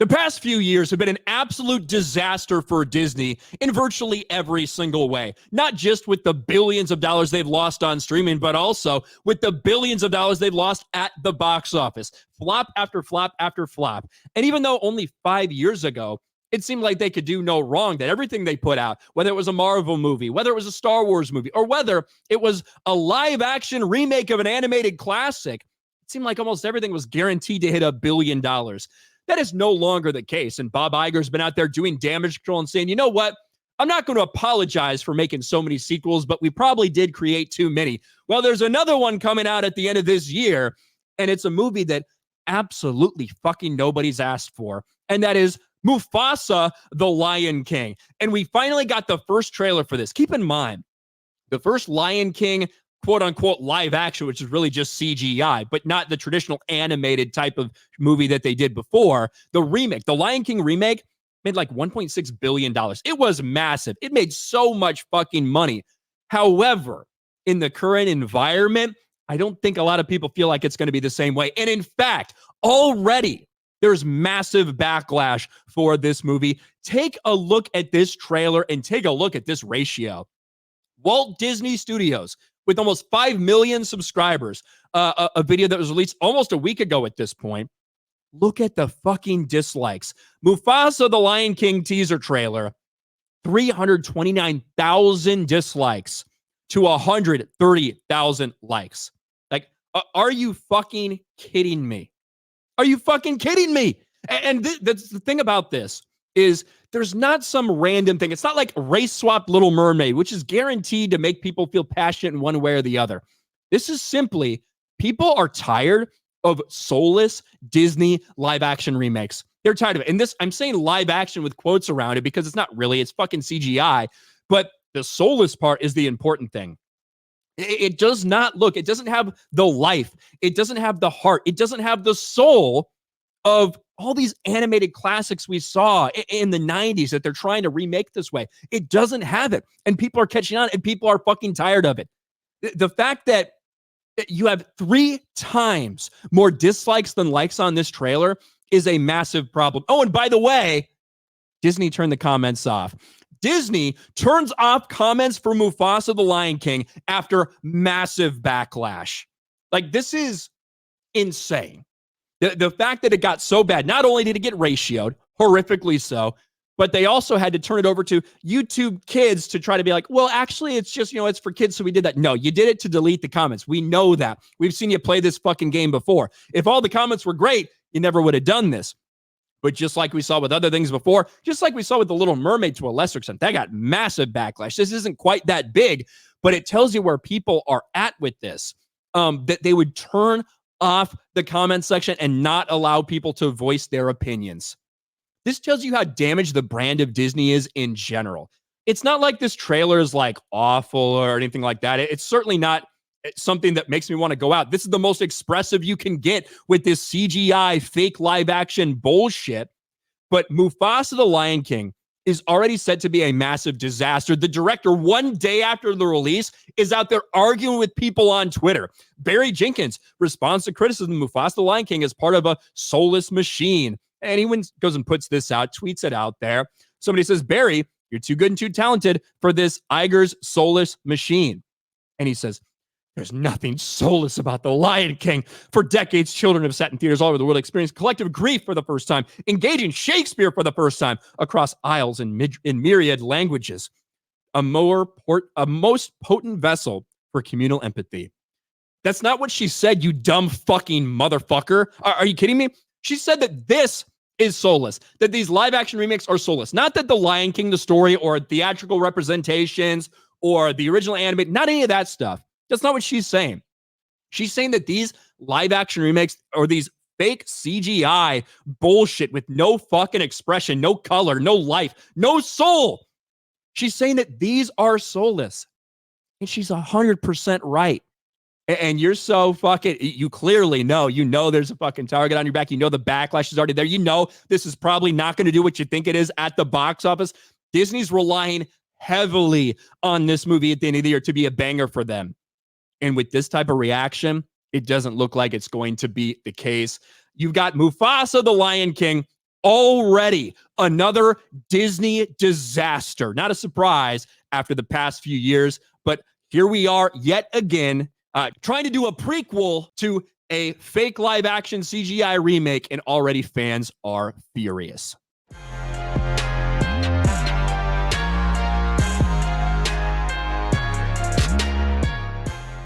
The past few years have been an absolute disaster for Disney in virtually every single way. Not just with the billions of dollars they've lost on streaming, but also with the billions of dollars they've lost at the box office. Flop after flop after flop. And even though only 5 years ago, it seemed like they could do no wrong, that everything they put out, whether it was a Marvel movie, whether it was a Star Wars movie, or whether it was a live-action remake of an animated classic, it seemed like almost everything was guaranteed to hit $1 billion. That is no longer the case. And Bob Iger's been out there doing damage control and saying, you know what? I'm not going to apologize for making so many sequels, but we probably did create too many. Well, there's another one coming out at the end of this year, and it's a movie that absolutely fucking nobody's asked for, and that is Mufasa, the Lion King. And we finally got the first trailer for this. Keep in mind, the first Lion King quote-unquote live action, which is really just CGI, but not the traditional animated type of movie that they did before. The remake, the Lion King remake, made like $1.6 billion. It was massive. It made so much fucking money. However, in the current environment, I don't think a lot of people feel like it's going to be the same way. And in fact, already there's massive backlash for this movie. Take a look at this trailer and take a look at this ratio. Walt Disney Studios, with almost 5 million subscribers, a video that was released almost a week ago at this point. Look at the fucking dislikes. Mufasa, the Lion King teaser trailer, 329,000 dislikes to 130,000 likes. Like, are you fucking kidding me? Are you fucking kidding me? And that's the thing about this is there's not some random thing. It's not like race swap Little Mermaid, which is guaranteed to make people feel passionate in one way or the other. This is simply people are tired of soulless Disney live action remakes. They're tired of it. And this, I'm saying live action with quotes around it because it's not really, it's fucking CGI. But the soulless part is the important thing. It does not look, it doesn't have the life. It doesn't have the heart. It doesn't have the soul of all these animated classics we saw in the 90s that they're trying to remake this way. It doesn't have it. And people are catching on and people are fucking tired of it. The fact that you have 3 times more dislikes than likes on this trailer is a massive problem. Oh, and by the way, Disney turned the comments off. Disney turns off comments for Mufasa the Lion King after massive backlash. Like, this is insane. The fact that it got so bad, not only did it get ratioed, horrifically so, but they also had to turn it over to YouTube Kids to try to be like, well, actually, it's just, it's for kids, so we did that. No, you did it to delete the comments. We know that. We've seen you play this fucking game before. If all the comments were great, you never would have done this. But just like we saw with other things before, just like we saw with The Little Mermaid to a lesser extent, that got massive backlash. This isn't quite that big, but it tells you where people are at with this, that they would turn off the comment section and not allow people to voice their opinions. This tells you how damaged the brand of Disney is in general. It's not like this trailer is like awful or anything like that. It's certainly not something that makes me want to go out. This is the most expressive you can get with this CGI fake live action bullshit. But Mufasa the Lion King is already set to be a massive disaster. The director, one day after the release, is out there arguing with people on Twitter. Barry Jenkins responds to criticism of Mufasa the Lion King as part of a soulless machine. And he goes and puts this out, tweets it out there. Somebody says, Barry, you're too good and too talented for this Iger's soulless machine. And he says, there's nothing soulless about The Lion King. For decades, children have sat in theaters all over the world, experienced collective grief for the first time, engaging Shakespeare for the first time across aisles in myriad languages. A most potent vessel for communal empathy. That's not what she said, you dumb fucking motherfucker. Are you kidding me? She said that this is soulless, that these live action remakes are soulless. Not that The Lion King, the story, or theatrical representations, or the original anime, not any of that stuff. That's not what she's saying. She's saying that these live action remakes or these fake CGI bullshit with no fucking expression, no color, no life, no soul. She's saying that these are soulless. And she's 100% right. And you're so fucking, you clearly know, there's a fucking target on your back. You know the backlash is already there. You know this is probably not going to do what you think it is at the box office. Disney's relying heavily on this movie at the end of the year to be a banger for them. And with this type of reaction, it doesn't look like it's going to be the case. You've got Mufasa the Lion King Already another Disney disaster. Not a surprise after the past few years, but here we are yet again trying to do a prequel to a fake live action CGI remake, and already fans are furious.